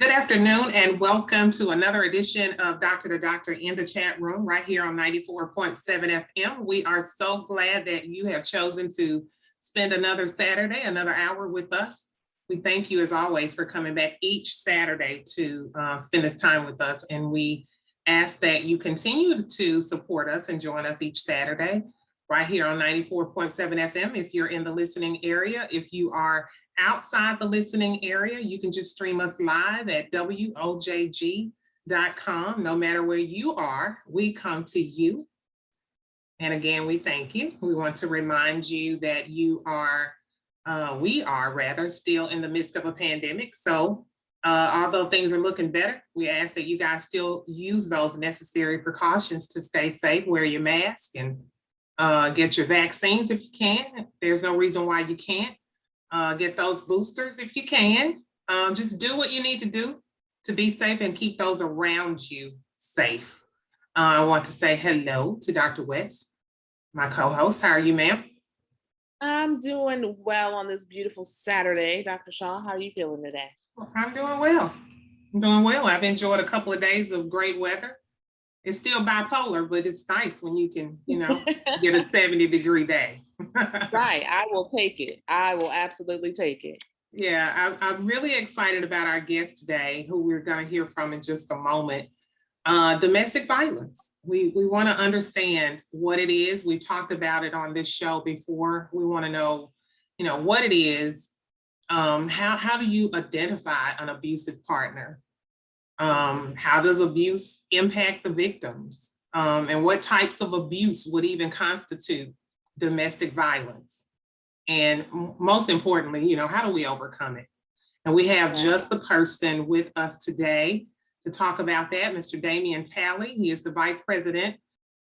Good afternoon and welcome to another edition of Doctor2Doctor in the Chatroom right here on 94.7 FM. We are so glad that you have chosen to spend another Saturday, another hour with us. We thank you as always for coming back each Saturday to spend this time with us, and we ask that you continue to support us and join us each Saturday right here on 94.7 FM if you're in the listening area. If you are outside the listening area, you can just stream us live at WOJG.com. No matter where you are, we come to you. And again, we thank you. We want to remind you that we are still in the midst of a pandemic. So although things are looking better, we ask that you guys still use those necessary precautions to stay safe, wear your mask and get your vaccines if you can. There's no reason why you can't. Get those boosters if you can. Just do what you need to do to be safe and keep those around you safe. I want to say hello to Dr. West, my co-host. How are you, ma'am? I'm doing well on this beautiful Saturday. Dr. Shaw, how are you feeling today? I'm doing well. I've enjoyed a couple of days of great weather. It's still bipolar, but it's nice when you can, get a 70-degree day. Right, I will take it. I will absolutely take it. Yeah, I'm really excited about our guest today, who we're going to hear from in just a moment. Domestic violence. We want to understand what it is. We talked about it on this show before. We want to know, what it is. How do you identify an abusive partner? How does abuse impact the victims? And what types of abuse would even constitute domestic violence? And most importantly, how do we overcome it? And we have just the person with us today to talk about that, Mr. Damien Talley. He is the Vice President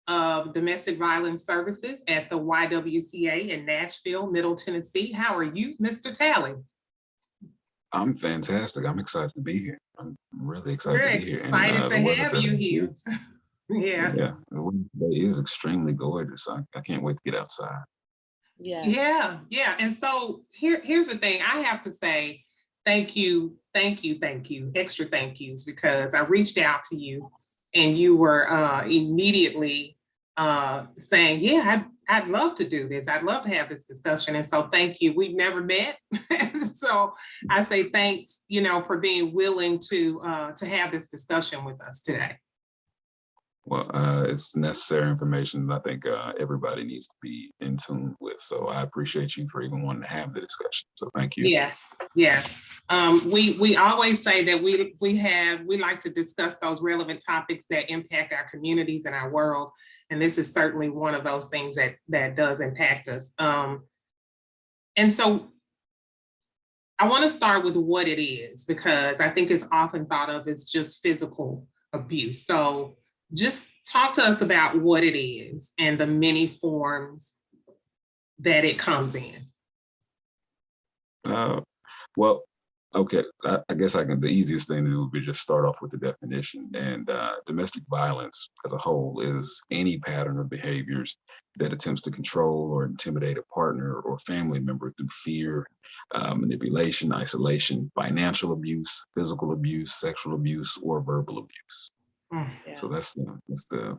of Domestic Violence Services at the YWCA in Nashville, Middle Tennessee. How are you, Mr. Talley? I'm fantastic. I'm excited to be here. I'm really excited to be here. We're excited to have you here. Yeah, the weather today is extremely gorgeous. I can't wait to get outside. Yeah. And so here's the thing. I have to say thank you, extra thank yous, because I reached out to you and you were immediately saying, yeah, I'd love to do this. I'd love to have this discussion. And so thank you. We've never met. So I say thanks, for being willing to have this discussion with us today. Well, it's necessary information that I think everybody needs to be in tune with. So I appreciate you for even wanting to have the discussion. So thank you. Yeah. We always say that we like to discuss those relevant topics that impact our communities and our world. And this is certainly one of those things that does impact us. And so I want to start with what it is, because I think it's often thought of as just physical abuse. So just talk to us about what it is and the many forms that it comes in. Well, okay, I guess the easiest thing to do would be just start off with the definition. And domestic violence as a whole is any pattern of behaviors that attempts to control or intimidate a partner or family member through fear, manipulation, isolation, financial abuse, physical abuse, sexual abuse, or verbal abuse. Yeah. So that's the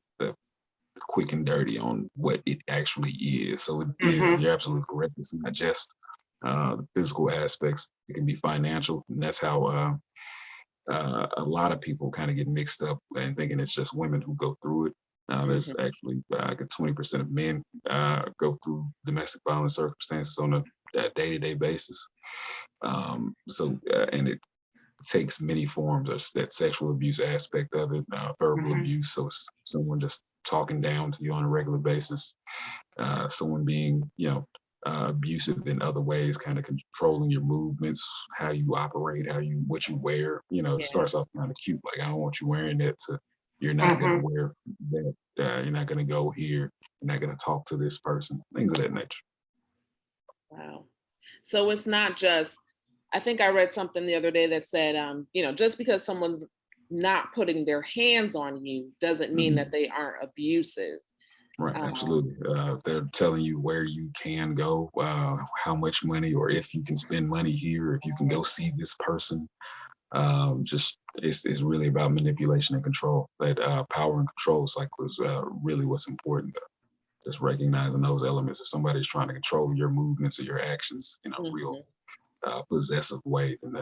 quick and dirty on what it actually is. So it is, you're absolutely correct. It's not just the physical aspects. It can be financial, and that's how a lot of people kind of get mixed up and thinking it's just women who go through it. There's actually 20% of men go through domestic violence circumstances on a day-to-day basis. And it takes many forms of that sexual abuse aspect of it, verbal abuse. So someone just talking down to you on a regular basis, someone being, abusive in other ways, kind of controlling your movements, how you operate, what you wear. It starts off kind of cute, like, I don't want you wearing that, to you're not going to wear that, you're not going to go here, you're not going to talk to this person, things of that nature. Wow. So it's not just, I think I read something the other day that said, just because someone's not putting their hands on you doesn't mean that they aren't abusive. Right, absolutely. If they're telling you where you can go, how much money, or if you can spend money here, if you can go see this person, Just it's really about manipulation and control. That power and control cycle is really what's important. Just recognizing those elements. If somebody's trying to control your movements or your actions in a real possessive way, then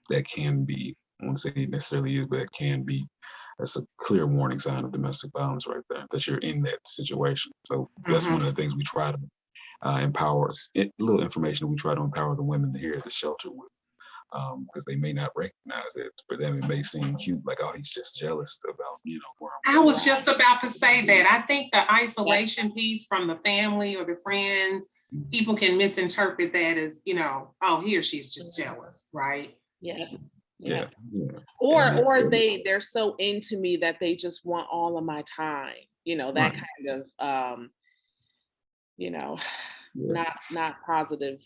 that can be, I won't say it necessarily is, but it can be. That's a clear warning sign of domestic violence right there, that you're in that situation. So that's one of the things we try to empower, little information we try to empower the women here at the shelter with, because they may not recognize it. For them, it may seem cute, like, oh, he's just jealous about, where I'm I going. was just about to say that. I think the isolation piece from the family or the friends, people can misinterpret that as, oh, he or she's just jealous, right? Yeah. Yeah. They're so into me that they just want all of my time, that kind of not positive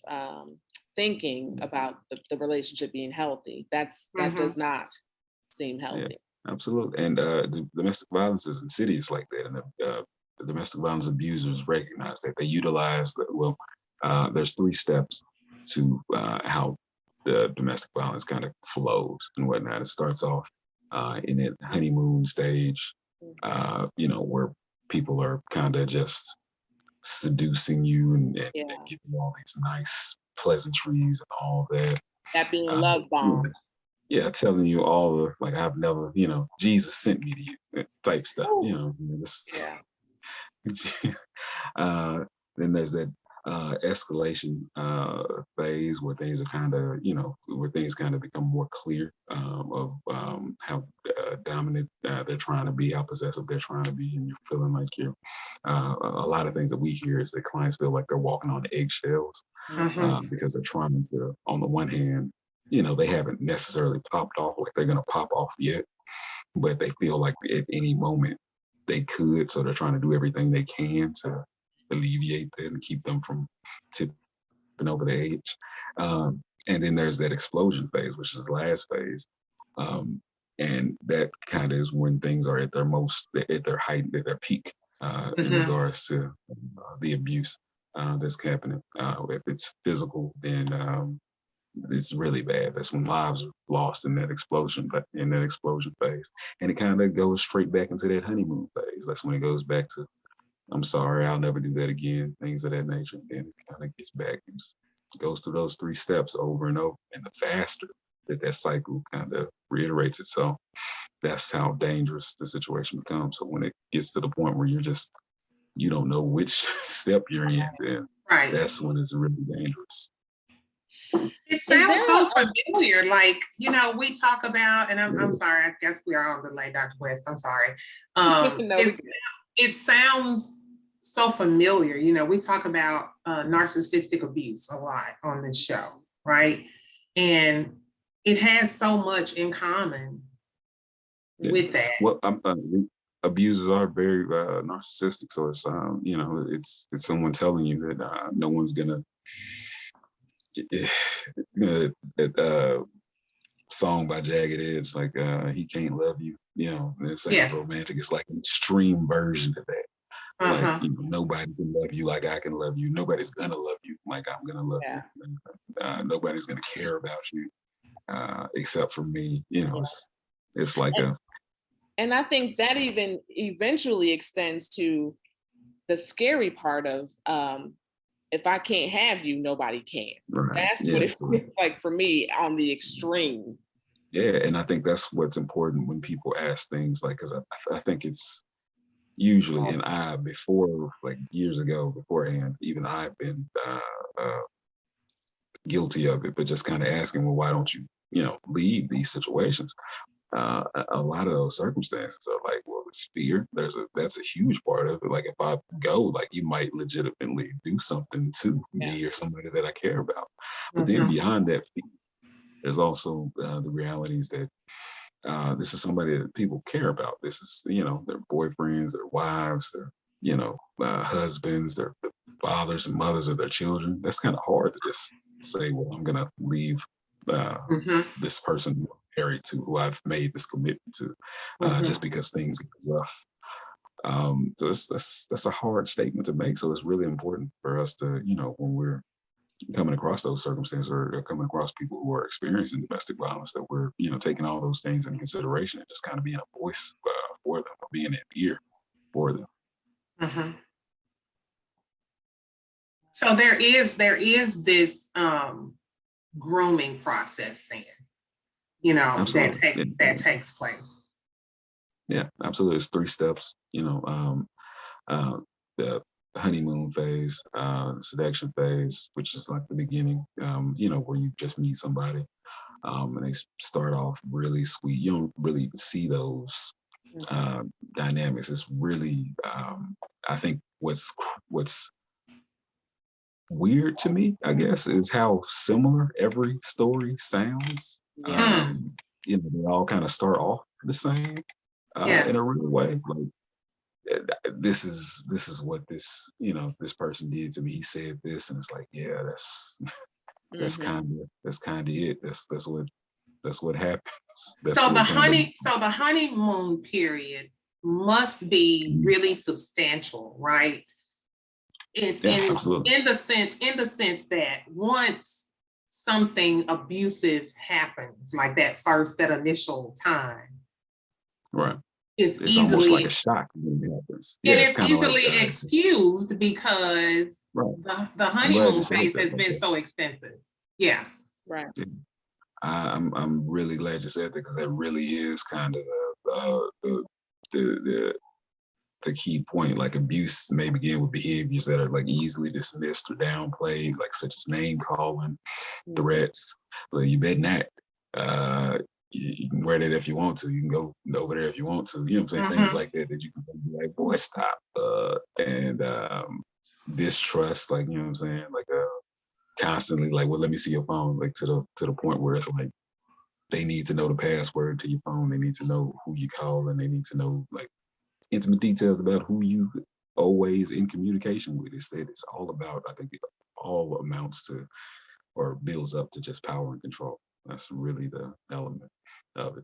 thinking about the relationship being healthy. That does not seem healthy. Yeah, absolutely. And the domestic violence is insidious like that, and the domestic violence abusers recognize that. They utilize there's 3 steps to how the domestic violence kind of flows and whatnot. It starts off in that honeymoon stage, where people are kind of just seducing you and giving you all these nice pleasantries and all that. That being love bombed. Yeah, telling you all the, like, I've never, Jesus sent me to you type stuff, then there's that escalation phase where things are kind of, where things kind of become more clear of how dominant they're trying to be, how possessive they're trying to be, and you're feeling like you're, a lot of things that we hear is that clients feel like they're walking on eggshells because they're trying to, on the one hand, they haven't necessarily popped off like they're going to pop off yet, but they feel like at any moment they could, so they're trying to do everything they can to alleviate that and keep them from tipping over the edge. And then there's that explosion phase, which is the last phase. And that kind of is when things are at their height, at their peak, in regards to the abuse that's happening. If it's physical, then it's really bad. That's when lives are lost in that explosion phase. And it kind of goes straight back into that honeymoon phase. That's when it goes back to, I'm sorry, I'll never do that again, things of that nature. And it kind of gets back and goes through those 3 steps over and over. And the faster that cycle kind of reiterates itself, that's how dangerous the situation becomes. So when it gets to the point where you don't know which step you're in, then that's when it's really dangerous. It sounds so familiar. Like, we talk about, and I'm sorry, I guess we are on delay, Dr. West. I'm sorry. It sounds so familiar. We talk about narcissistic abuse a lot on this show, right? And it has so much in common with that. Well, abusers are very narcissistic. So it's, it's someone telling you that no one's gonna. That song by Jagged Edge, like he can't love you. It's like romantic. It's like an extreme version of that. Like, nobody can love you like I can love you. Nobody's gonna love you like I'm gonna love you. Nobody's gonna care about you except for me. It's like and I think that even eventually extends to the scary part of if I can't have you, nobody can. Right. That's what it feels like for me on the extreme. Yeah, and I think that's what's important when people ask things like, because I think it's usually, and before, like years ago, beforehand, even I've been guilty of it, but just kind of asking, well, why don't you, leave these situations? A lot of those circumstances are like, well, it's fear. That's a huge part of it. Like, if I go, like, you might legitimately do something to me or somebody that I care about. But then beyond that fear, there's also the realities that this is somebody that people care about. This is, their boyfriends, their wives, their, husbands, their fathers and mothers of their children. That's kind of hard to just say, well, I'm gonna leave this person who I'm married to, who I've made this commitment to, just because things get rough. So that's a hard statement to make. So it's really important for us to, when we're coming across those circumstances or coming across people who are experiencing domestic violence, that we're, taking all those things into consideration and just kind of being a voice for them, or being an ear for them. Mhm. So there is this grooming process then, Absolutely. that takes place. Yeah, absolutely. It's 3 steps, the honeymoon phase, seduction phase, which is like the beginning, where you just meet somebody, and they start off really sweet. You don't really even see those dynamics. It's really, I think what's weird to me, I guess, is how similar every story sounds. Yeah. They all kind of start off the same Yeah. in a real way. Like, this is what this person did to me. He said this, and it's like, yeah, that's kind of it. That's what happens. That's So what kind of. so the honeymoon period must be really substantial, right? Absolutely. In the sense that once something abusive happens, like that initial time, Right. it's almost like easily a shock when it happens. Yeah, and it's it's kind of like easily excused because right. the I'm glad you honeymoon said phase that. has been so expensive. Yeah. Right. I'm really glad you said that, because that really is kind of the key point. Like, abuse may begin with behaviors that are like easily dismissed or downplayed, like such as name calling, threats. But you bet not. You can wear that if you want to. You can go over there if you want to. You know what I'm saying? Things like that you can be like, boy, stop. And distrust, like, you know what I'm saying? Like, constantly like, well, let me see your phone, like to the point where it's like they need to know the password to your phone. They need to know who you call, and they need to know like intimate details about who you always in communication with. It's all about, I think it all amounts to or builds up to just power and control. That's really the element of it.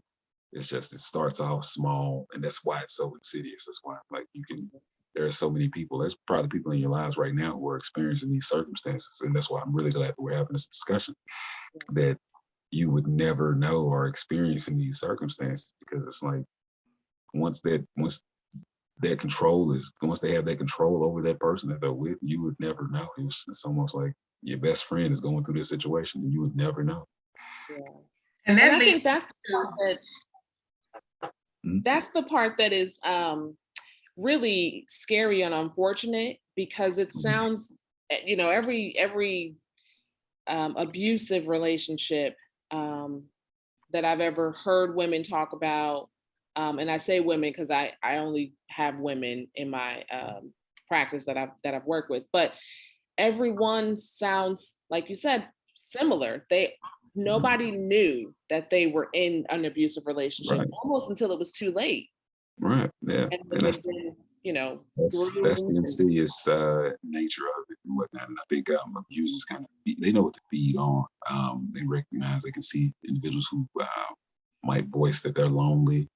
It's just, it starts off small, and that's why it's so insidious. That's why, like, there are so many people. There's probably people in your lives right now who are experiencing these circumstances, and that's why I'm really glad that we're having this discussion. That you would never know are experiencing these circumstances, because it's like once they have that control over that person that they're with, you would never know. It's almost like your best friend is going through this situation, and you would never know. Yeah. And I think that's the part that is really scary and unfortunate, because it sounds, every abusive relationship that I've ever heard women talk about, and I say women because I only have women in my practice that I've worked with, but everyone sounds, like you said, similar. Nobody knew that they were in an abusive relationship almost until it was too late. Right. Yeah. And And that's that's the insidious nature of it and whatnot. And I think abusers kind of they know what to feed on. They recognize, they can see individuals who might voice that they're lonely.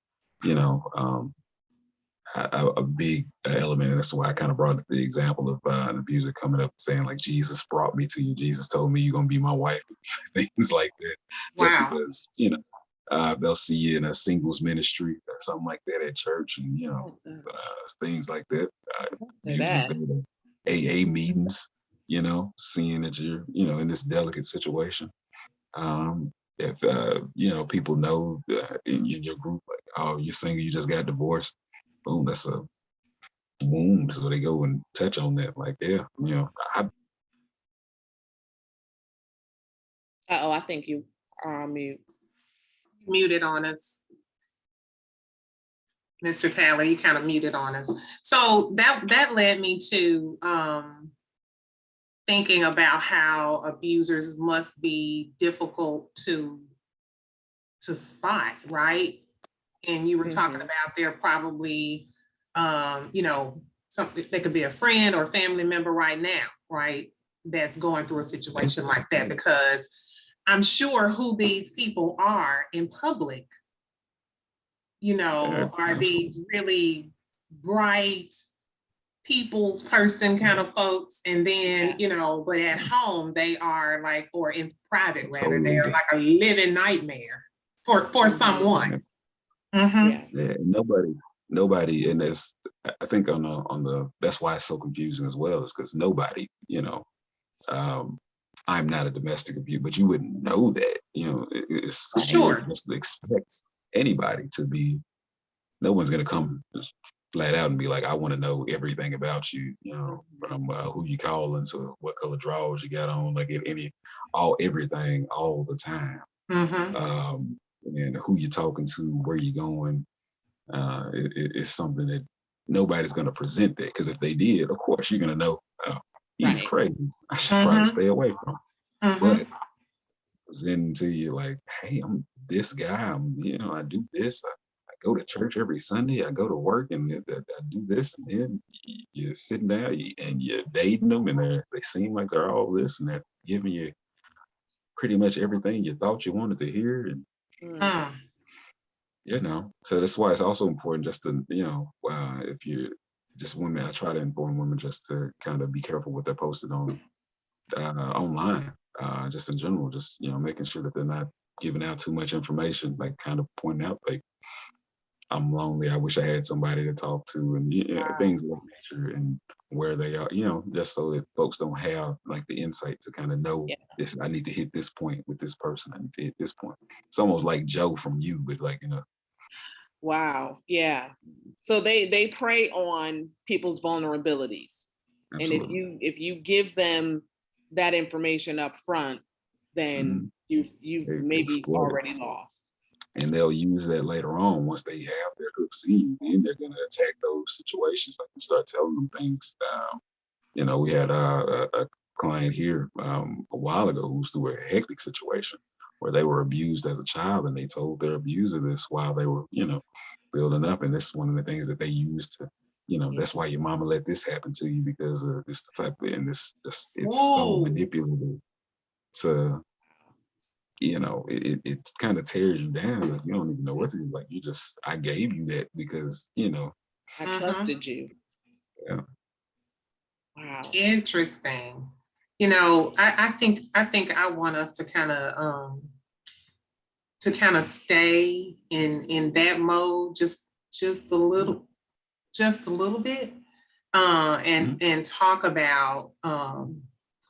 A big element, and that's why I kind of brought the example of an abuser coming up saying like, Jesus brought me to you, Jesus told me you're gonna be my wife, things like that. Just Wow. because they'll see you in a singles ministry or something like that at church, and things like that. Abusers go to AA meetings, seeing that you're in this delicate situation. If people know in your group, like, oh, you're single, you just got divorced, boom, that's a wound. So they go and touch on that, like, I think you are on mute. Muted on us. Mr. Talley, you kind of muted on us. So that led me to thinking about how abusers must be difficult to spot, right? And you were talking about they're probably, something, they could be a friend or family member right now, right? That's going through a situation like that, because I'm sure who these people are in public, are these really bright, people's person kind of folks, and then, Yeah. you know, but at home they are like, or in private rather, Totally they're different. like a living nightmare for Mhm. someone. Mhm. Yeah. Yeah, nobody, and that's, I think on the that's why it's so confusing as well, is because nobody, you know, um, I'm not a domestic abuse, but you wouldn't know that, you know, it's Sure. weird just to expect anybody to be. No one's gonna come just flat out and be like, I want to know everything about you, you know, Mhm. from who you calling to what color drawers you got on, like everything all the time. Mhm. And who you're talking to, where you going, it's something that nobody's going to present that, because if they did, of course you're going to know, oh, he's Right. crazy, I should probably Mhm. stay away from him. Mhm. But then to you like, hey, I'm this guy, you know, I do this, I go to church every Sunday, I go to work, and I do this, and then you're sitting there and you're dating them, and they seem like they're all this, and they're giving you pretty much everything you thought you wanted to hear. And Mm. Mm. you know, so that's why it's also important just to, you know, if you just women, I try to inform women just to kind of be careful what they're posted on online, just in general, just, you know, making sure that they're not giving out too much information, like kind of pointing out like, I'm lonely, I wish I had somebody to talk to, and things of that nature, and where they are, you know, just so that folks don't have like the insight to kind of know Yeah. this. I need to hit this point with this person. I need to hit this point. It's almost like Joe from You, but like, you know, Wow. Yeah. So they prey on people's vulnerabilities. And absolutely. if you give them that information up front, then Mhm. you've maybe Exploit it. already lost. And they'll use that later on once they have their hooks in, and they're going to attack those situations. Like you start telling them things. You know, we had a client here a while ago who's through a hectic situation where they were abused as a child, and they told their abuser this while they were, you know, building up. And this is one of the things that they use to, you know, Yeah. that's why your mama let this happen to you, because this the type of, and this it's so Ooh. manipulative to, you know, it kind of tears you down. Like you don't even know what to do. Like you just, I gave you that because, you know, I Mhm. trusted you. yeah, Wow. Interesting. You know, I think I want us to kind of stay in that mode just a little just a little bit, mhm, and talk about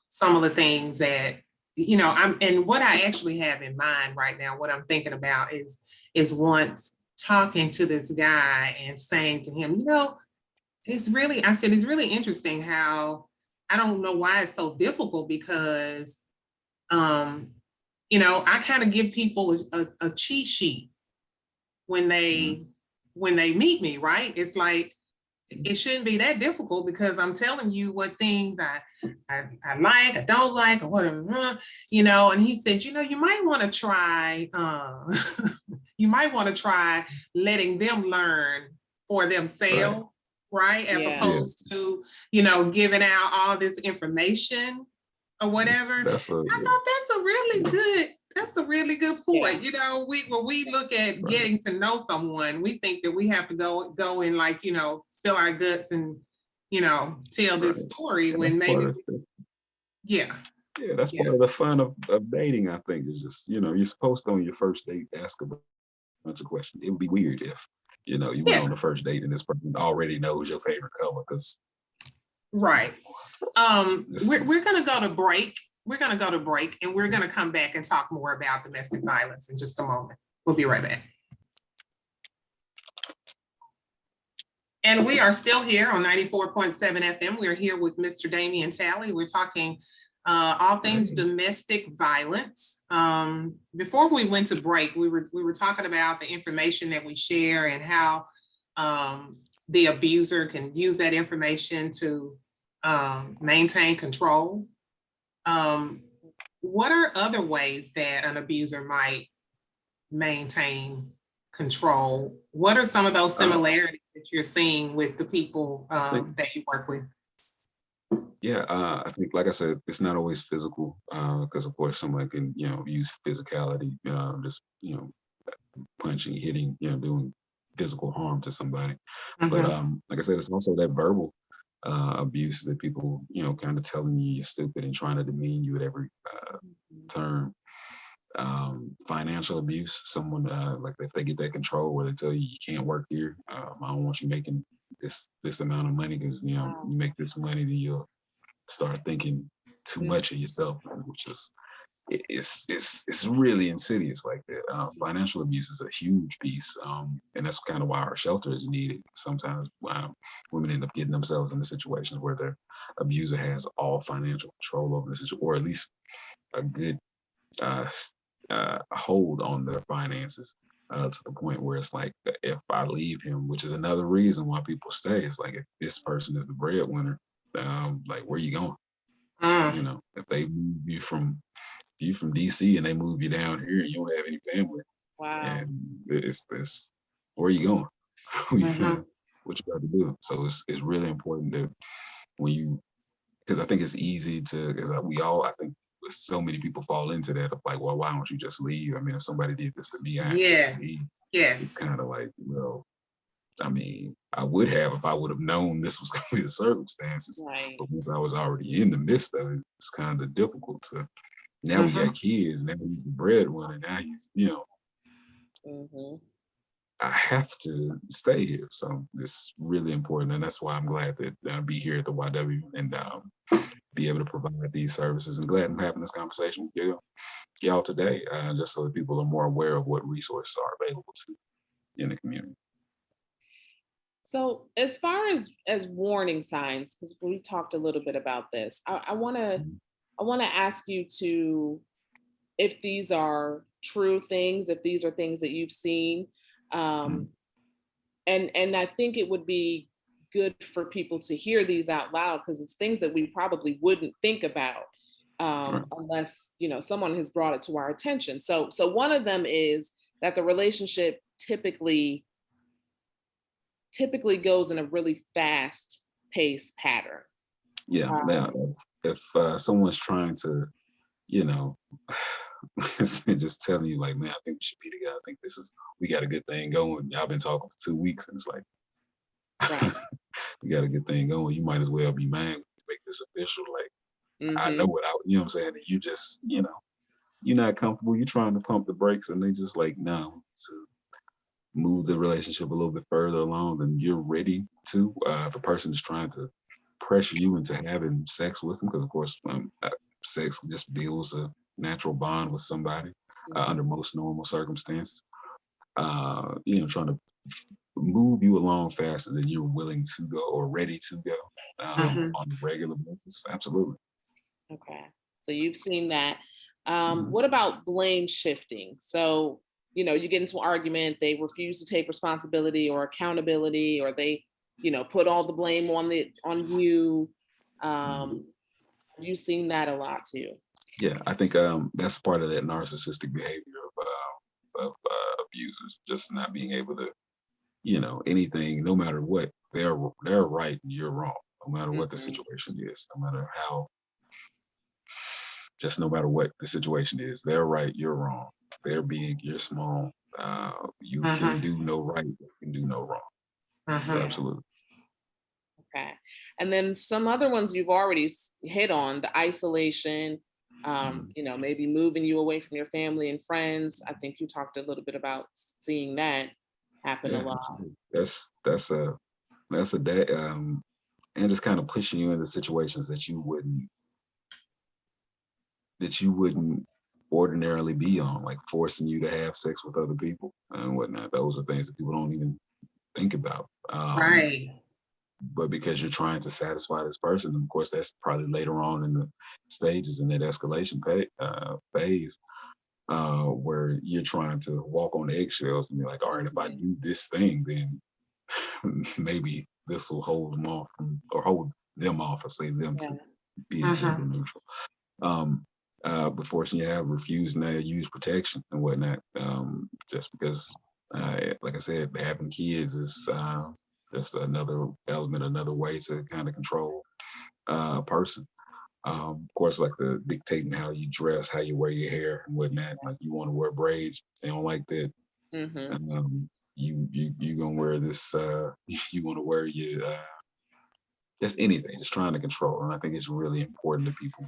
some of the things that, you know, I'm, and what I actually have in mind right now. What I'm thinking about is once talking to this guy and saying to him, you know, it's really, I said, it's really interesting how, I don't know why it's so difficult, because um, you know, I kind of give people a cheat sheet when mhm, they meet me, right? It's like, it shouldn't be that difficult, because I'm telling you what things I like, I don't like, or what, you know. And he said, you know, you might want to try, you might want to try letting them learn for right, themselves, right? As Yeah. yeah. opposed to, you know, giving out all this information or whatever. That's a I yeah, thought yeah, that's a really good Yeah. point. You know, when we look at right. getting to know someone, we think that we have to go and, like, you know, spill our guts and, you know, tell Right. this story, And that's when part maybe, of the, yeah, yeah, that's yeah, part of the fun of dating, I think, is just, you know, you're supposed to on your first date ask a bunch of questions. It would be weird if, you know, you went yeah, on the first date and this person already knows your favorite color, because right. this is We're gonna go to break. We're gonna go to break, and we're gonna come back and talk more about domestic violence in just a moment. We'll be right back. And we are still here on 94.7 FM. We're here with Mr. Damien Talley. We're talking all things right. domestic violence. Before we went to break, we were talking about the information that we share, and how the abuser can use that information to maintain control. Um, what are other ways that an abuser might maintain control? What are some of those Uh, similarities that you're seeing with the people I think, that you work with? yeah, I think, like I said, it's not always physical, because of course someone can, you know, use physicality, just, you know, punching, hitting, you know, doing physical harm to somebody. But Mm-hmm. like I said, it's also that verbal. abuse that people, kind of telling you you're stupid and trying to demean you at every turn. Financial abuse, someone like if they get that control where they tell you you can't work here, I don't want you making this amount of money because you make this money, then you'll start thinking too much of yourself, which is it's really insidious like that. Financial abuse is a huge piece, and that's kind of why our shelter is needed. Sometimes women end up getting themselves into situations where their abuser has all financial control over the situation, or at least a good hold on their finances, to the point where it's like, if I leave him, which is another reason why people stay, it's like, if this person is the breadwinner, like, where you going? If they move you from DC and they move you down here and you don't have any family, Wow. and it's where you going? Who you feeling? What you got to do? So it's really important that when you, because I think it's easy to, because I think so many people fall into that of like, well, why don't you just leave? I mean, if somebody did this to me, I just leave. It's kind of like, well, I mean, I would have if I would have known this was going to be the circumstances. Right. But once I was already in the midst of it, it's kind of difficult to. Now we got kids. Now he's the breadwinner. Now he's, I have to stay here. So it's really important, and that's why I'm glad that I'll be here at the YW and be able to provide these services. And glad I'm having this conversation with y'all today, just so that people are more aware of what resources are available to in the community. So as far as warning signs, because we talked a little bit about this, I want to ask you to, if these are true things, if these are things that you've seen, and I think it would be good for people to hear these out loud, because it's things that we probably wouldn't think about unless someone has brought it to our attention. So one of them is that the relationship typically goes in a really fast paced pattern. Yeah. Now, if someone's trying to, just telling you like, man, I think we should be together. I think we got a good thing going. Y'all been talking for 2 weeks, and it's like, right. We got a good thing going. You might as well be mine. Make this official. Like, I know what you know what I'm saying? And you just, you're not comfortable. You're trying to pump the brakes, and they just like, no, to move the relationship a little bit further along than you're ready to. If a person is trying to pressure you into having sex with them, because of course, sex just builds a natural bond with somebody under most normal circumstances. Trying to move you along faster than you're willing to go or ready to go on a regular basis. Absolutely. Okay. So you've seen that. What about blame shifting? So, you get into an argument, they refuse to take responsibility or accountability, or they, put all the blame on you. You've seen that a lot too. Yeah, I think that's part of that narcissistic behavior of abusers, just not being able to, anything, no matter what, they're right and you're wrong, no matter what the situation is, no matter how, just no matter what the situation is, they're right, you're wrong. They're big, you're small. You can do no right, you can do no wrong. So absolutely. Okay. And then some other ones you've already hit on, the isolation, maybe moving you away from your family and friends. I think you talked a little bit about seeing that happen a lot. Absolutely. That's a day, and just kind of pushing you into situations that you wouldn't ordinarily be on, like forcing you to have sex with other people and whatnot. Those are things that people don't even think about. Right. But because you're trying to satisfy this person, and of course, that's probably later on in the stages in that escalation phase, where you're trying to walk on eggshells and be like, all right, if I do this thing, then maybe this will hold them off hold them off or save them to be gender neutral. But forcing you to have refused to use protection and whatnot, just because, like I said, having kids is just another element, another way to kind of control a person. Of course, like the dictating how you dress, how you wear your hair and whatnot. Like you want to wear braids, they don't like that. You gonna wear this. You want to wear your just anything, just trying to control. And I think it's really important that people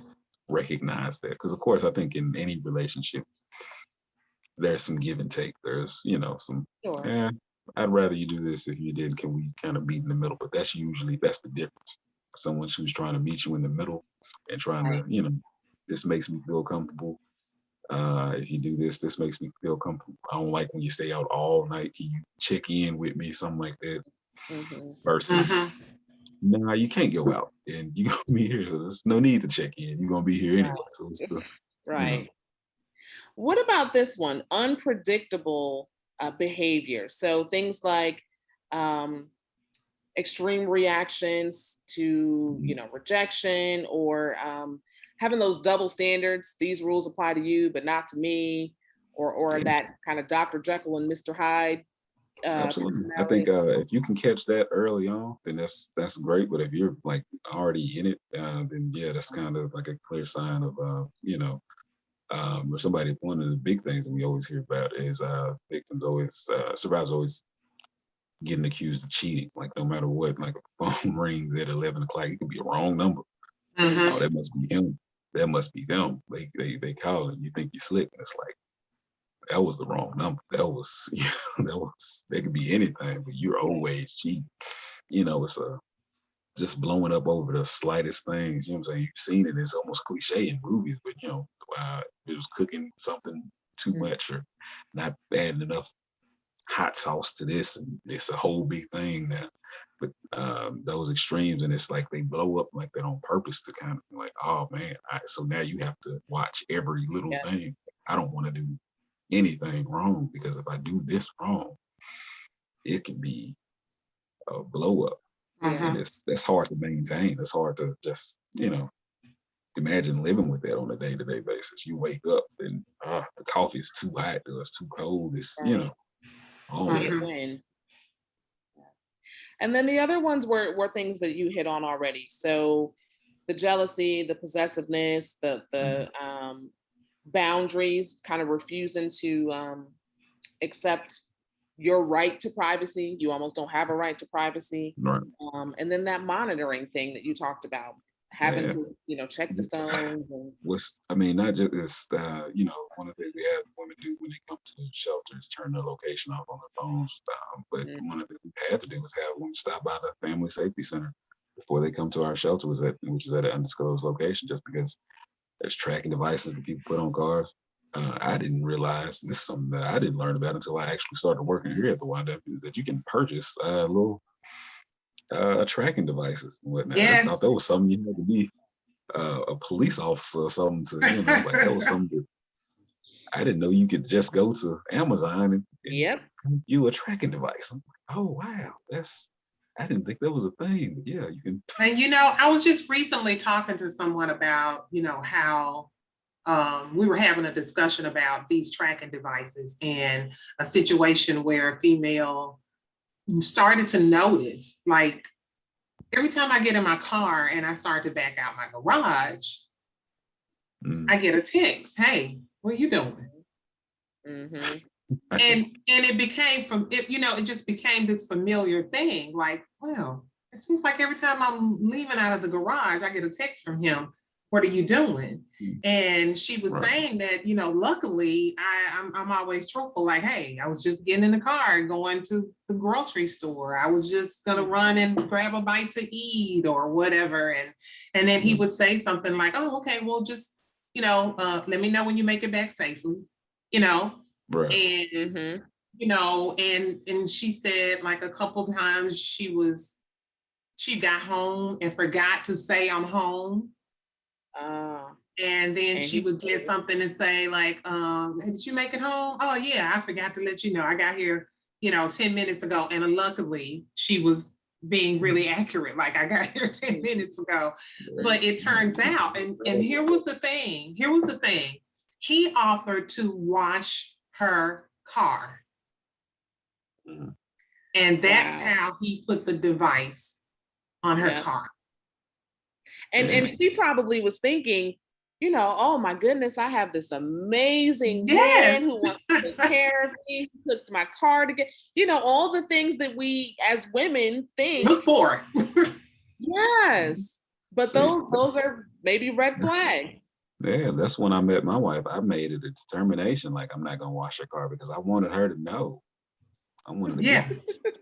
recognize that. Because of course, I think in any relationship, there's some give and take. There's, some, Sure. I'd rather you do this. If you did, can we kind of meet in the middle? But that's the difference. Someone who's trying to meet you in the middle and trying Right. to, this makes me feel comfortable. If you do this, this makes me feel comfortable. I don't like when you stay out all night. Can you check in with me? Something like that. Mm-hmm. Versus, nah, you can't go out and you're gonna be here. So there's no need to check in. You're gonna be here anyway. So it's the, Right. What about this one? Unpredictable behavior. So things like extreme reactions to, rejection, or having those double standards. These rules apply to you, but not to me, or Yeah. that kind of Dr. Jekyll and Mr. Hyde. Absolutely. I think if you can catch that early on, then that's great. But if you're like already in it, then yeah, that's kind of like a clear sign of or somebody. One of the big things that we always hear about is victims always survivors always getting accused of cheating. Like no matter what, like a phone rings at 11 o'clock, it could be a wrong number. Oh, that must be him. That must be them. They call it. You think you're slick, and it's like, that was the wrong number. That was, that could be anything, but you're always cheating. It's just blowing up over the slightest things. You know what I'm saying? You've seen it. It's almost cliche in movies, but it was cooking something too much or not adding enough hot sauce to this, and it's a whole big thing now. But those extremes, and it's like they blow up like that on purpose to kind of like, oh man, so now you have to watch every little thing. I don't want to do anything wrong, because if I do this wrong, it can be a blow up. And that's hard to maintain. It's hard to just, imagine living with that on a day-to-day basis. You wake up and the coffee is too hot or it's too cold. It's, all that. Win. And then the other ones were things that you hit on already. So the jealousy, the possessiveness, the boundaries, kind of refusing to accept your right to privacy. You almost don't have a right to privacy. Right. And then that monitoring thing that you talked about, having to, check the phones. Not just, it's, one of the things we have women do when they come to the shelter is turn their location off on their phones. But one of the things we had to do was have them stop by the Family Safety Center before they come to our shelter, which is at an undisclosed location, just because there's tracking devices that people put on cars. I didn't realize, this is something that I didn't learn about until I actually started working here at the YW, is that you can purchase little tracking devices and whatnot. Yes. I thought that was something you had to be a police officer or something to, like that was something that I didn't know you could just go to Amazon and you a tracking device. I'm like, oh wow, I didn't think that was a thing. But yeah, you can. And I was just recently talking to someone about, how we were having a discussion about these tracking devices and a situation where a female started to notice, like, every time I get in my car and I start to back out my garage, I get a text, hey, what are you doing? And it became it just became this familiar thing. Like, well, it seems like every time I'm leaving out of the garage, I get a text from him. What are you doing? And she was saying that, luckily I'm always truthful. Like, hey, I was just getting in the car and going to the grocery store. I was just gonna run and grab a bite to eat or whatever. And then he would say something like, oh, okay, well, just, let me know when you make it back safely, Right. And, and she said like a couple times she got home and forgot to say I'm home. And then she would get something and say like, hey, did you make it home? Oh yeah, I forgot to let you know. I got here, 10 minutes ago. And luckily she was being really accurate. Like, I got here 10 minutes ago. But it turns out, and here was the thing. He offered to wash her car. And that's how he put the device on her car. And she probably was thinking, oh my goodness, I have this amazing man who wants to take care of me, who took my car to get, all the things that we as women think. Look for. Yes. But See, those are maybe red flags. yeah, that's when I met my wife. I made it a determination, like I'm not gonna wash her car because I wanted her to know. I wanted to Yeah. get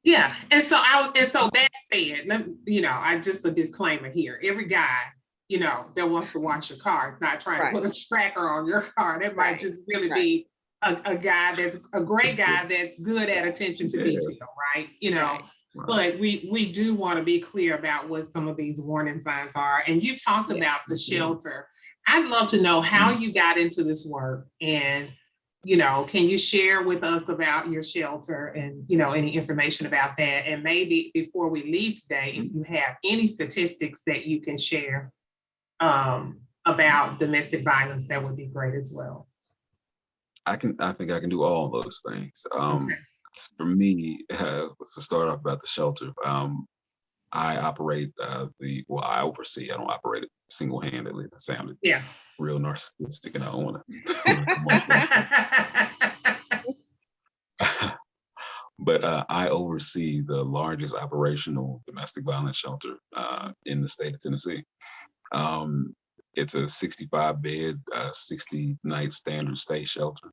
Yeah. And so that said, I just a disclaimer here. Every guy, that wants to wash your car is not trying to Right. put a tracker on your car. That might Right. just really Right. be a guy that's a great guy that's good at attention to Yeah. detail, right? Right. But we do want to be clear about what some of these warning signs are. And you talked Yeah. about the shelter. I'd love to know how you got into this work, and can you share with us about your shelter and any information about that? And maybe before we leave today, if you have any statistics that you can share about domestic violence, that would be great as well. I think I can do all those things. Okay. For me, was to start off about the shelter. I operate I oversee. I don't operate it single-handedly. That sounded Yeah. real narcissistic, and I don't want to. But I oversee the largest operational domestic violence shelter in the state of Tennessee. It's a 65 bed, 60 night standard stay shelter,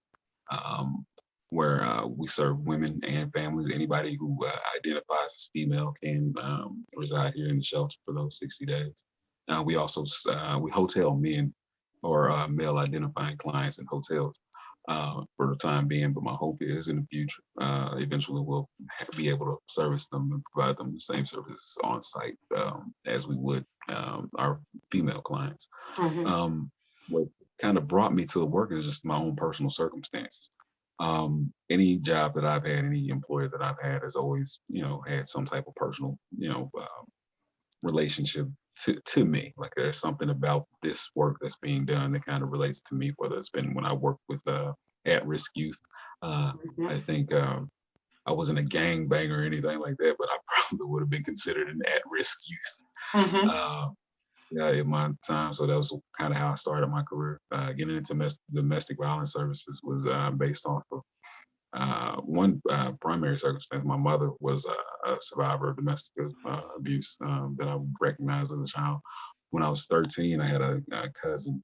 where we serve women and families. Anybody who identifies as female can reside here in the shelter for those 60 days. We also we hotel men or male identifying clients in hotels for the time being, but my hope is in the future, eventually we'll be able to service them and provide them the same services on site as we would our female clients. What kind of brought me to the work is just my own personal circumstances. Any job that I've had, any employer that I've had has always, had some type of personal, relationship to me. Like there's something about this work that's being done that kind of relates to me, whether it's been when I worked with at-risk youth. I think I wasn't a gang banger or anything like that, but I probably would have been considered an at-risk youth. In my time. So that was kind of how I started my career. Getting into domestic violence services was based off of one primary circumstance. My mother was a survivor of domestic abuse that I recognized as a child. When I was 13, I had a cousin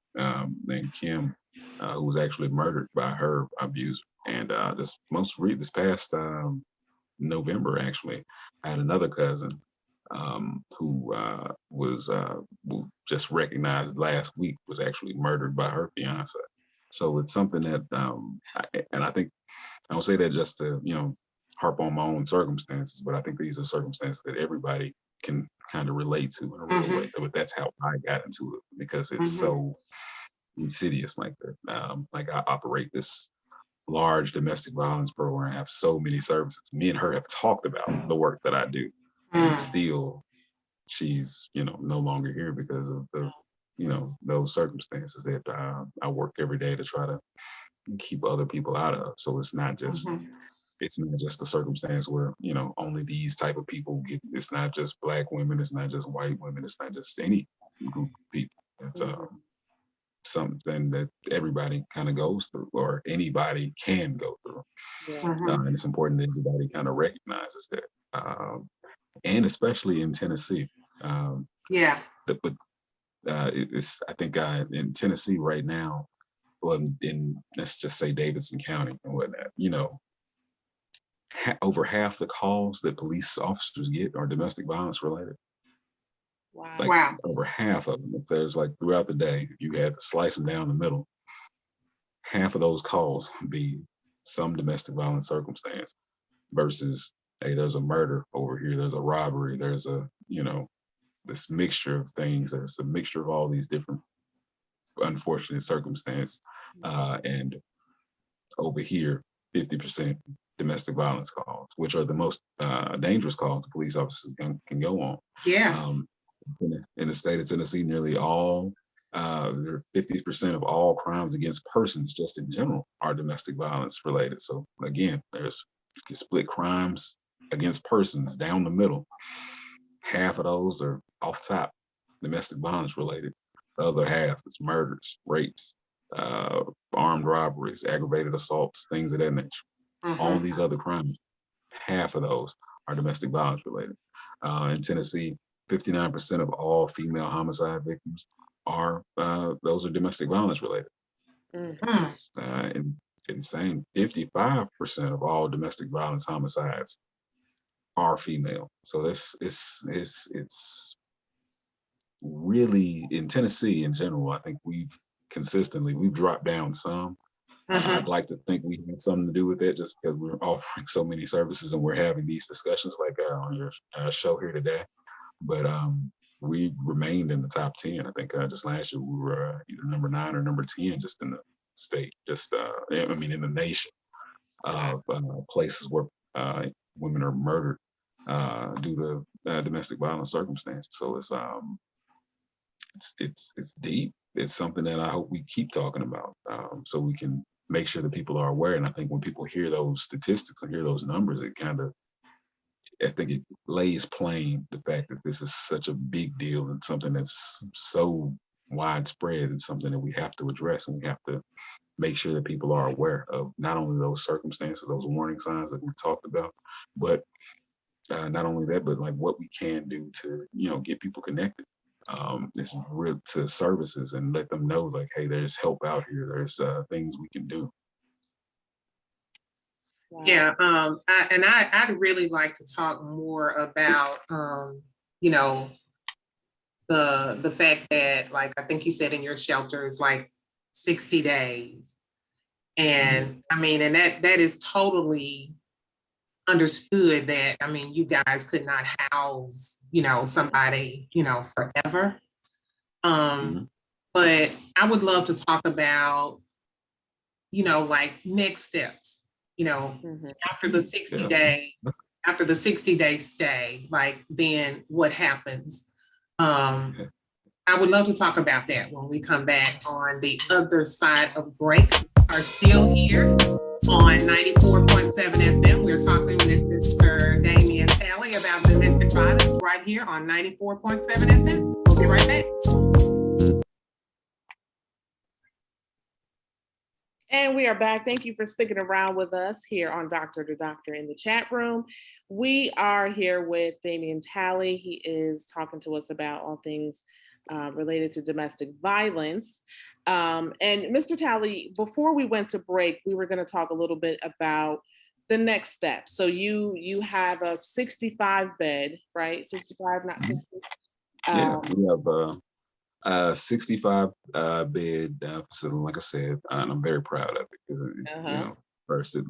named Kim who was actually murdered by her abuser. And this past November, actually, I had another cousin who was just recognized last week was actually murdered by her fiance. So it's something that, I think I don't say that just to harp on my own circumstances, but I think these are circumstances that everybody can kind of relate to in a real way. But that's how I got into it because it's so insidious like that. Like I operate this large domestic violence program. I have so many services. Me and her have talked about the work that I do, and still she's no longer here because of the those circumstances that I work every day to try to keep other people out of. So it's not just the circumstance where only these type of people get. It's not just Black women, it's not just white women, it's not just any group of people. It's something that everybody kind of goes through, or anybody can go through. And it's important that everybody kind of recognizes that, and especially in Tennessee. But it's I think in Tennessee right now, well, in let's just say Davidson County and whatnot, over half the calls that police officers get are domestic violence related. Wow. Like over half of them. If there's like throughout the day, if you had to slice them down the middle, half of those calls would be some domestic violence circumstance versus, hey, there's a murder over here, there's a robbery, there's a, this mixture of things. There's a mixture of all these different unfortunate circumstance. And over here, 50% domestic violence calls, which are the most dangerous calls the police officers can go on. In the state of Tennessee, nearly all, 50% of all crimes against persons, just in general, are domestic violence related. So again, there's you can split crimes against persons down the middle. Half of those are off top, domestic violence related. The other half is murders, rapes, armed robberies, aggravated assaults, things of that nature. All these other crimes, half of those are domestic violence related. In Tennessee, 59% of all female homicide victims are those are domestic violence related. Mhm. It's insane. 55% of all domestic violence homicides are female. So it's really in Tennessee in general. I think we've dropped down some. I'd like to think we had something to do with it, just because we're offering so many services and we're having these discussions like on your show here today. But we remained in the top 10. I think just last year we were either number 9 or number 10 just in the state, just I mean in the nation of places where women are murdered due to domestic violence circumstances. So it's deep. It's something that I hope we keep talking about, so we can make sure that people are aware. And I think when people hear those statistics and hear those numbers, I think it lays plain the fact that this is such a big deal and something that's so widespread and something that we have to address, and we have to make sure that people are aware of not only those circumstances, those warning signs that we talked about, but not only that, but like what we can do to, get people connected. It's real to services and let them know like, hey, there's help out here. There's things we can do. Wow. Yeah, I'd really like to talk more about, the fact that, like, I think you said in your shelter is like 60 days. And I mean, and that is totally understood that, I mean, you guys could not house, somebody, forever. But I would love to talk about, like next steps, after the 60-day stay, like then what happens? I would love to talk about that when we come back on the other side of break. We are still here on 94.7 FM. We're talking with Mr. Damien Talley about domestic violence right here on 94.7 FM. We'll be right back. And we are back. Thank you for sticking around with us here on Doctor2Doctor in the chat room. We are here with Damien Talley. He is talking to us about all things related to domestic violence. And Mr. Talley, before we went to break, we were going to talk a little bit about the next step. So you have a 65 bed, right? 65, not 60. Yeah, we have a 65 bed facility, like I said, and I'm very proud of it because first it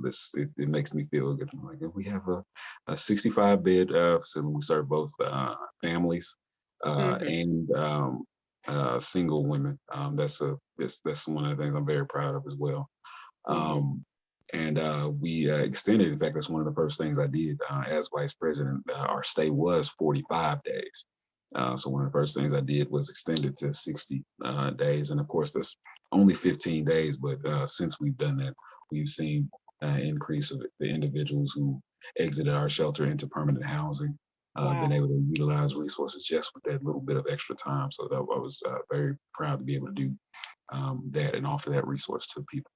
makes me feel good. Like we have a 65 bed facility. We serve both families and single women. That's one of the things I'm very proud of as well. And we extended. In fact, that's one of the first things I did as vice president. Our stay was 45 days. So one of the first things I did was extend it to 60 days. And of course, that's only 15 days. But since we've done that, we've seen an increase of the individuals who exited our shelter into permanent housing, been able to utilize resources just with that little bit of extra time. So that I was very proud to be able to do that and offer that resource to people.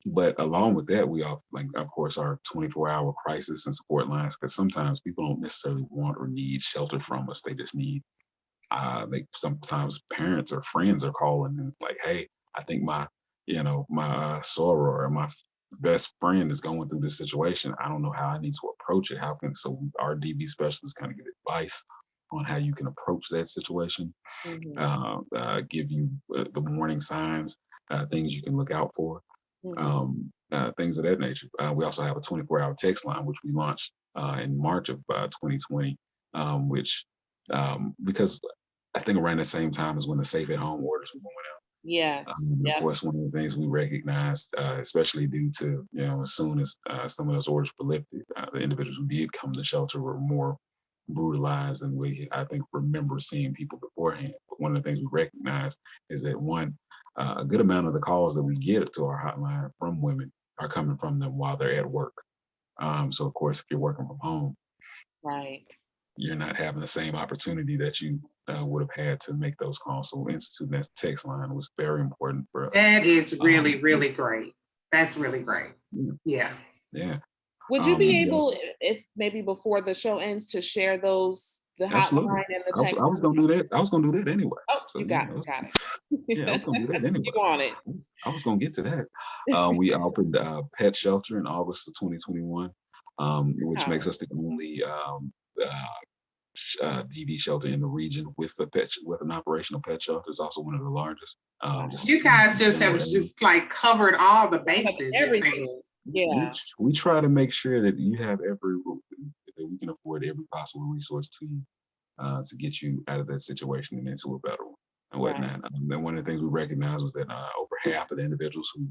But along with that, we of course, our 24-hour crisis and support lines, because sometimes people don't necessarily want or need shelter from us. They just need, sometimes parents or friends are calling and it's like, hey, I think my soror or my best friend is going through this situation. I don't know how I need to approach it. So our DV specialists kind of give advice on how you can approach that situation, give you the warning signs, things you can look out for. Things of that nature. We also have a 24-hour text line, which we launched in March of 2020, which because I think around the same time as when the safe at home orders were going out. Yes. Of course, one of the things we recognized, especially due to, as soon as some of those orders were lifted, the individuals who did come to shelter were more brutalized than we, I think, remember seeing people beforehand. But one of the things we recognized is that a good amount of the calls that we get to our hotline from women are coming from them while they're at work. So of course, if you're working from home, right, you're not having the same opportunity that you would have had to make those calls. So instituting that text line was very important for us. That is really, really great. That's really great. Yeah. Would you be able, if maybe before the show ends, to share those the Absolutely. hotline and the I text. was gonna do that. I was gonna do that anyway. Oh, So you you got know, it. Got yeah, I was gonna do that it. anyway. You want it. I was gonna get to that. We opened a pet shelter in August of 2021, which Wow. makes us the only DV shelter in the region with a with an operational pet shelter. It's also one of the largest. Wow. Just You guys just have general area. just like covered all the Of bases, it seems. everything. Yeah. We try to make sure that you have that we can afford every possible resource to get you out of that situation and into a better one and Right. whatnot. And one of the things we recognized was that over half of the individuals who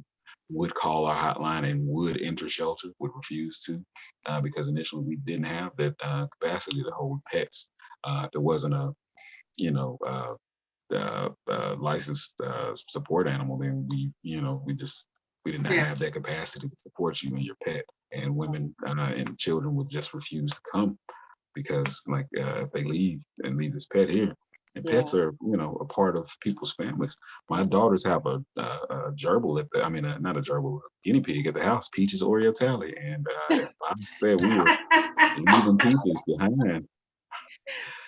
would call our hotline and would enter shelter would refuse to because initially we didn't have that capacity to hold pets. There wasn't a, you know, licensed support animal, then we did not Yeah. have that capacity to support you and your pet. And women and children would just refuse to come because if they leave this pet here, and Yeah. pets are a part of people's families. My daughters have a gerbil not a gerbil, a guinea pig at the house, Peaches Oreo Tally, and if I said we were leaving Peaches behind.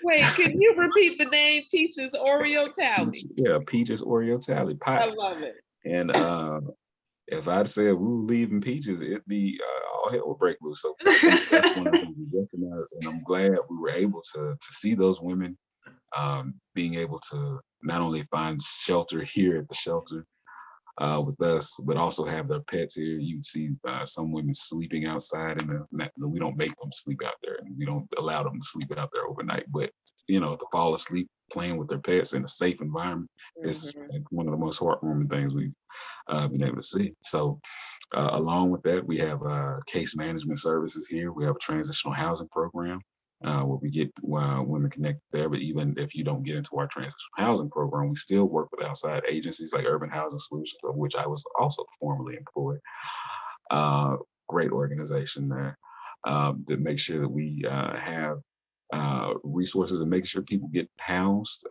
Wait, can you repeat the name? Peaches Oreo Tally. Yeah, Peaches Oreo Tally I pie. love it. And if I'd said we were leaving Peaches, it'd be all hell would break loose. So I think that's one of the things we recognize, and I'm glad we were able to see those women being able to not only find shelter here at the shelter with us, but also have their pets here. You'd see some women sleeping outside, and we don't make them sleep out there, and we don't allow them to sleep out there overnight. But to fall asleep playing with their pets in a safe environment is like one of the most heartwarming things we've been able to see. So, along with that, we have case management services here. We have a transitional housing program where we get women connected there. But even if you don't get into our transitional housing program, we still work with outside agencies like Urban Housing Solutions, of which I was also formerly employed. Great organization there to make sure that we have resources and make sure people get housed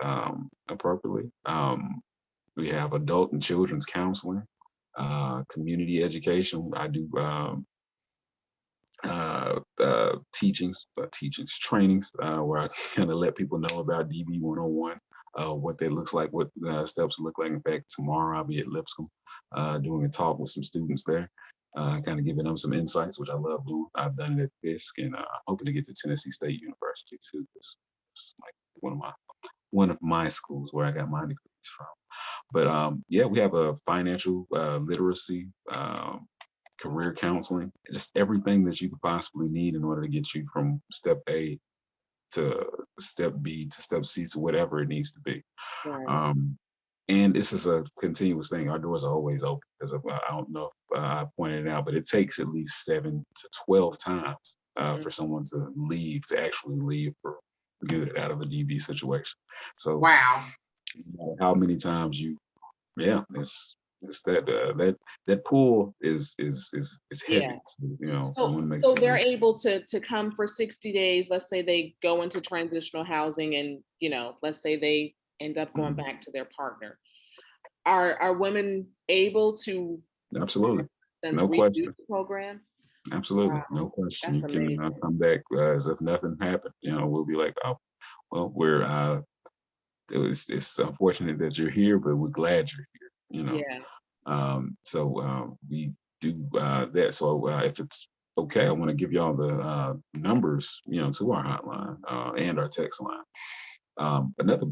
appropriately. We have adult and children's counseling, community education. I do trainings where I kind of let people know about DB 101, what that looks like, what steps look like. In fact, tomorrow I'll be at Lipscomb doing a talk with some students there, kind of giving them some insights, which I love doing. I've done it at Fisk, and hoping to get to Tennessee State University too. It's like one of my schools where I got my degrees from. But yeah, we have a financial literacy, career counseling, just everything that you could possibly need in order to get you from step A to step B to step C to whatever it needs to be. Right. And this is a continuous thing. Our doors are always open because I don't know if I pointed it out, but it takes at least 7 to 12 times for someone to actually leave for good out of a DB situation. So Wow. how many times it's that pool is heavy. Yeah. So, we want to So, make so sure they're able to come for 60 days. Let's say they go into transitional housing, and let's say they end up going back to their partner. Are women able to absolutely, since no redo question, the program? absolutely, Wow, no question. that's You can amazing. come back as if nothing happened. We'll be like, oh, well, it's unfortunate that you're here, but we're glad you're here. Yeah. So we do that. So if it's okay, I want to give y'all the numbers, to our hotline and our text line. Another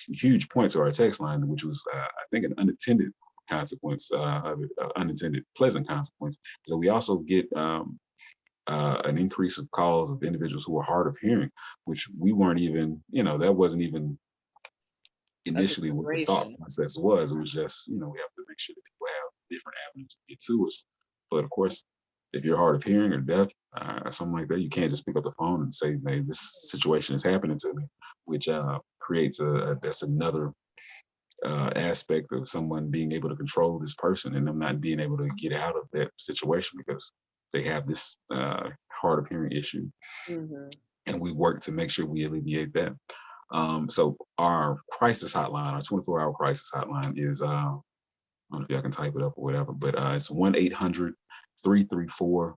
huge point to our text line, which was, I think, an unintended consequence of it, unintended pleasant consequence, is that we also get an increase of calls of individuals who are hard of hearing, which we weren't even, that wasn't even A initially what the thought consideration. process was. It was just, we have to make sure that people have different avenues to get to us. But of course, if you're hard of hearing or deaf or something like that, you can't just pick up the phone and say, hey, this situation is happening to me, which creates that's another aspect of someone being able to control this person and them not being able to get out of that situation because they have this hard of hearing issue. And we work to make sure we alleviate that. So our crisis hotline, our 24-hour crisis hotline is, I don't know if y'all can type it up or whatever, but it's 1-800-334-4649.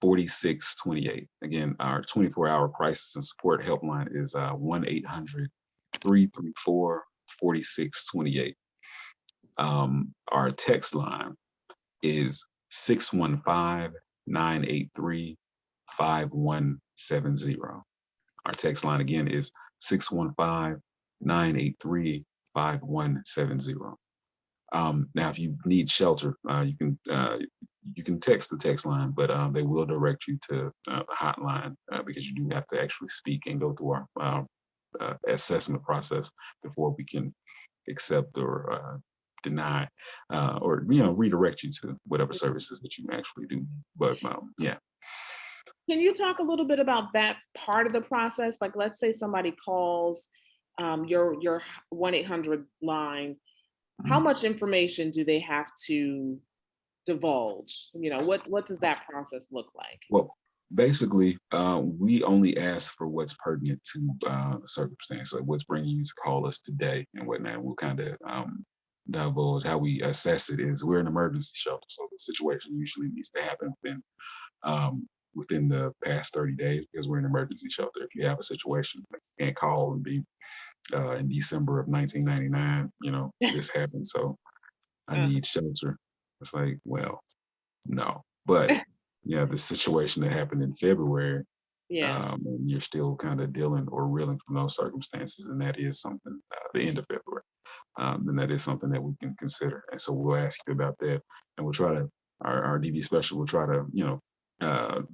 4628. Again, our 24-hour crisis and support helpline is 1-800-334-4628. Our text line is 615-983-5170. Our text line again is 615-983-5170. Now, if you need shelter, you can text the text line, but they will direct you to the hotline because you do have to actually speak and go through our assessment process before we can accept or deny or redirect you to whatever services that you actually do. But yeah. Can you talk a little bit about that part of the process? Like, let's say somebody calls your 1-800 line. How much information do they have to divulge? What does that process look like? Well, basically, we only ask for what's pertinent to the circumstance, like what's bringing you to call us today and whatnot. We'll kind of divulge how we assess it is we're an emergency shelter, so the situation usually needs to happen within the past 30 days because we're an emergency shelter. If you have a situation, like you can't call and be in December of 1999, this happened, so I need shelter. It's like, well, no, but yeah, the situation that happened in February, and you're still kind of dealing or reeling from those circumstances, and that is something, the end of February, then that is something that we can consider. And so we'll ask you about that, and we'll try to, our DV special will try to,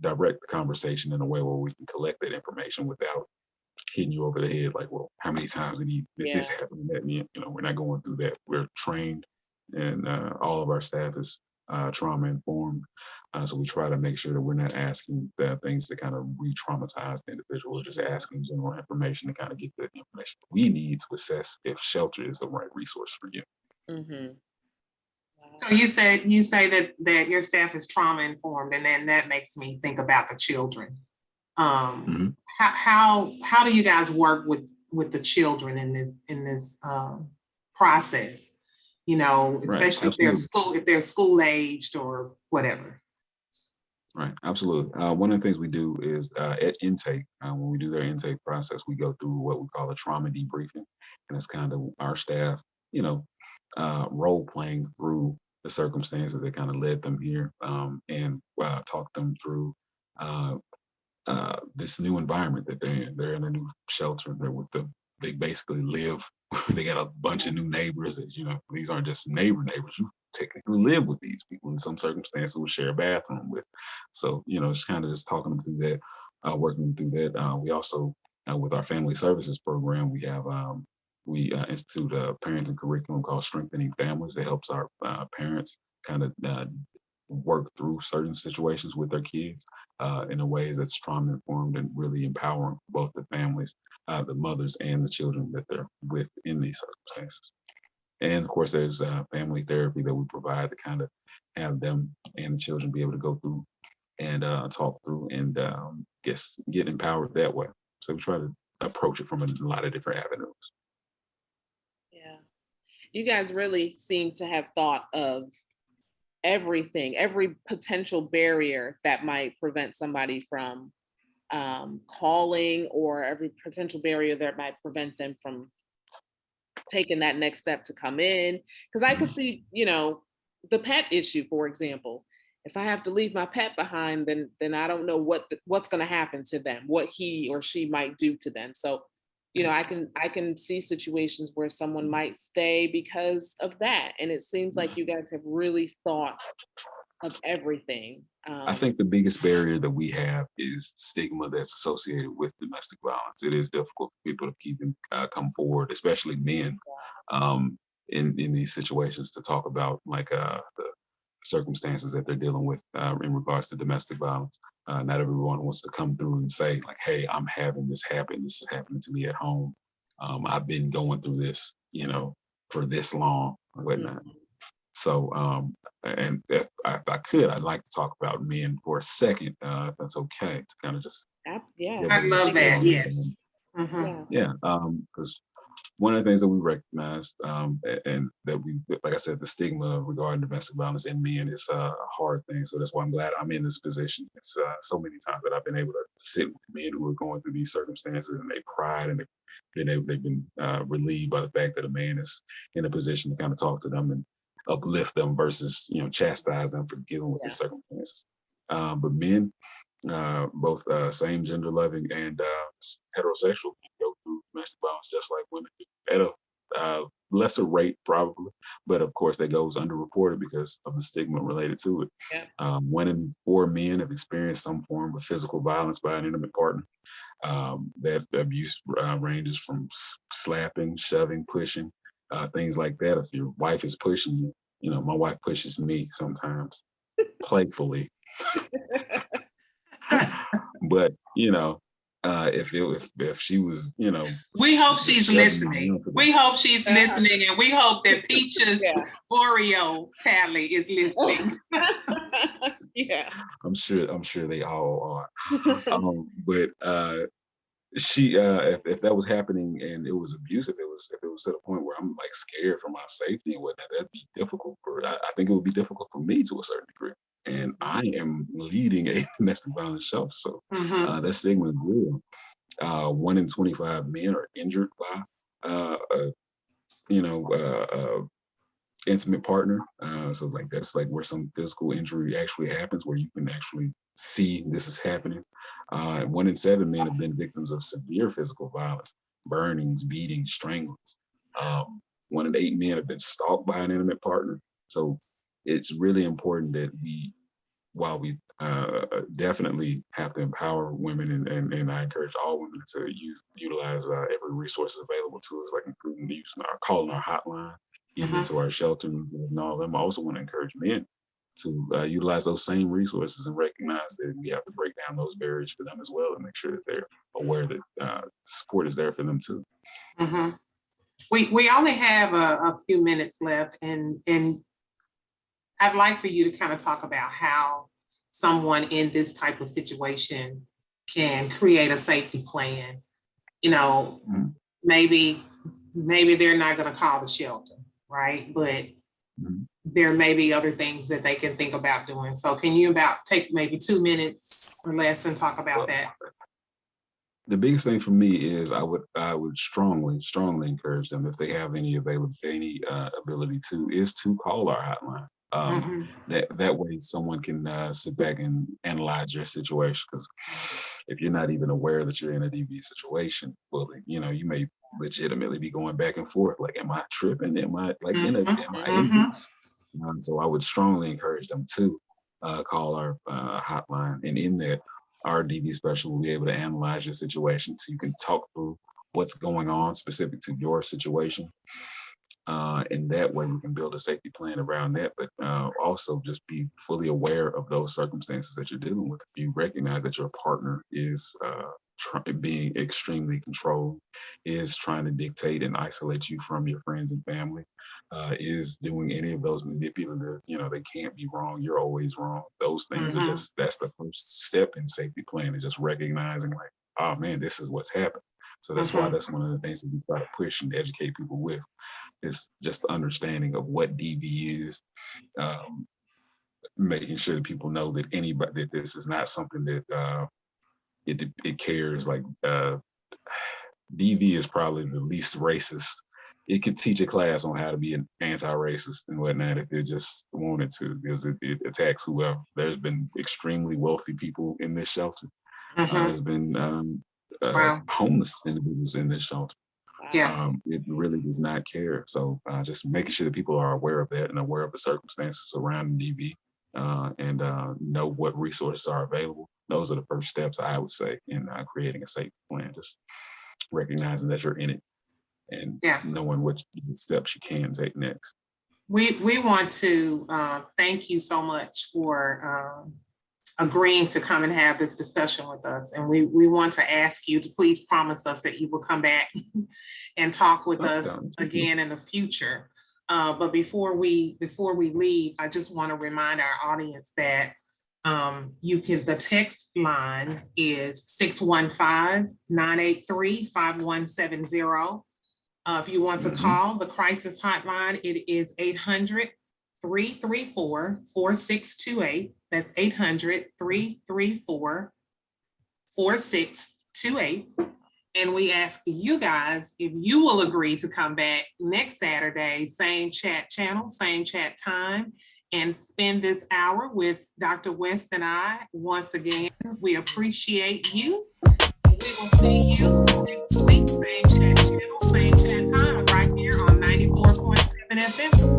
direct the conversation in a way where we can collect that information without hitting you over the head, like, well, how many times did this happen and that? We're not going through that. We're trained, and all of our staff is trauma informed. So we try to make sure that we're not asking things to kind of re-traumatize the individual. We're just asking general information to kind of get the information we need to assess if shelter is the right resource for you. Mm-hmm. So you say that your staff is trauma informed, and then that makes me think about the children. How do you guys work with the children in this process? Especially if they're school aged or whatever. Right, absolutely. One of the things we do is at intake, when we do their intake process, we go through what we call a trauma debriefing, and it's kind of our staff, role playing through the circumstances that kind of led them here, and talk them through this new environment that they're in. They're in a new shelter. They basically live. They got a bunch of new neighbors that, these aren't just neighbors. You technically live with these people in some circumstances, will share a bathroom with. So, it's kind of just talking them through that, working them through that. We also, with our family services program, we have, we institute a parenting curriculum called Strengthening Families that helps our parents kind of work through certain situations with their kids in a way that's trauma informed and really empowering both the families, the mothers and the children that they're with in these circumstances. And of course, there's family therapy that we provide to kind of have them and the children be able to go through and talk through and get empowered that way. So we try to approach it from a lot of different avenues. Yeah, you guys really seem to have thought of everything, every potential barrier that might prevent somebody from calling, or every potential barrier that might prevent them from taking that next step to come in. Because I could see, the pet issue, for example. If I have to leave my pet behind, then I don't know what's going to happen to them, what he or she might do to them. So, I can see situations where someone might stay because of that. And it seems like you guys have really thought of everything. I think the biggest barrier that we have is stigma that's associated with domestic violence. It is difficult for people to even come forward, especially men, in these situations, to talk about like the circumstances that they're dealing with in regards to domestic violence. Not everyone wants to come through and say like, hey, I'm having this happen. This is happening to me at home. I've been going through this, for this long or whatnot. Mm-hmm. So, and if I could, I'd like to talk about men for a second, if that's okay, to kind of just. Yeah. I love that. Yes. Mm-hmm. Yeah, because one of the things that we recognize, and that we, like I said, the stigma regarding domestic violence in men is a hard thing. So that's why I'm glad I'm in this position. It's so many times that I've been able to sit with men who are going through these circumstances, and they cried, and they've been relieved by the fact that a man is in a position to kind of talk to them and uplift them versus, chastise them for dealing with these circumstances. But men, both same gender loving and heterosexual, can go through domestic violence just like women do, at a lesser rate probably, but of course that goes underreported because of the stigma related to it. Yeah. 1 in 4 men have experienced some form of physical violence by an intimate partner. That abuse ranges from slapping, shoving, pushing, things like that. If your wife is pushing you, my wife pushes me sometimes playfully. But if she was, we hope she's shoving me listening. down to the- We hope she's listening, and we hope that Peach's Yeah. Oreo tally is listening. Yeah. I'm sure they all are. But she, if that was happening and it was abusive, if it was to the point where I'm like scared for my safety and whatnot, that'd be difficult I think it would be difficult for me to a certain degree. And I am leading a domestic violence shelter, so Mhm. that stigma is real. 1 in 25 men are injured by intimate partner. So like that's like where some physical injury actually happens, where you can actually see this is happening. 1 in 7 men have been victims of severe physical violence, burnings, beatings, stranglings. 1 in 8 men have been stalked by an intimate partner. So it's really important that while we definitely have to empower women, and I encourage all women to utilize every resource available to us, like including using calling our hotline, getting into our shelter and all of them. I also want to encourage men to utilize those same resources and recognize that we have to break down those barriers for them as well, and make sure that they're aware that support is there for them too. Mhm. We only have a few minutes left, and I'd like for you to kind of talk about how someone in this type of situation can create a safety plan. Maybe they're not going to call the shelter, right? But there may be other things that they can think about doing. So can you take maybe 2 minutes or less and talk about that? The biggest thing for me is I would strongly encourage them, if they have any ability to, is to call our hotline. That way someone can sit back and analyze your situation. Because if you're not even aware that you're in a DV situation, well, you may legitimately be going back and forth. Like, am I tripping? Am I in this? So I would strongly encourage them to call our hotline, and in that, our DV specialist will be able to analyze your situation, so you can talk through what's going on specific to your situation. And that way we can build a safety plan around that, but also just be fully aware of those circumstances that you're dealing with. You recognize that your partner is being extremely controlled, is trying to dictate and isolate you from your friends and family, is doing any of those manipulative, they can't be wrong, you're always wrong. Those things are that's the first step in safety plan, is just recognizing like, oh man, this is what's happened. So that's why that's one of the things that we try to push and educate people with, is just the understanding of what DV is, making sure that people know that this is not something that it cares. Like DV is probably the least racist. It could teach a class on how to be an anti-racist and whatnot if it just wanted to, because it attacks whoever. There's been extremely wealthy people in this shelter. There's been homeless individuals in this shelter. Yeah. It really does not care. So just making sure that people are aware of that and aware of the circumstances surrounding DV, and know what resources are available. Those are the first steps, I would say, in creating a safety plan. Just recognizing that you're in it and knowing what steps you can take next. We want to thank you so much for agreeing to come and have this discussion with us. And we want to ask you to please promise us that you will come back and talk with us again in the future. But before we leave, I just want to remind our audience that the text line is 615-983-5170. If you want to call the crisis hotline, it is 800-334-4628. That's 800-334-4628. And we ask you guys if you will agree to come back next Saturday, same chat channel, same chat time, and spend this hour with Dr. West and I. Once again, we appreciate you. We will see you next week, same chat channel, same chat time, right here on 94.7 FM.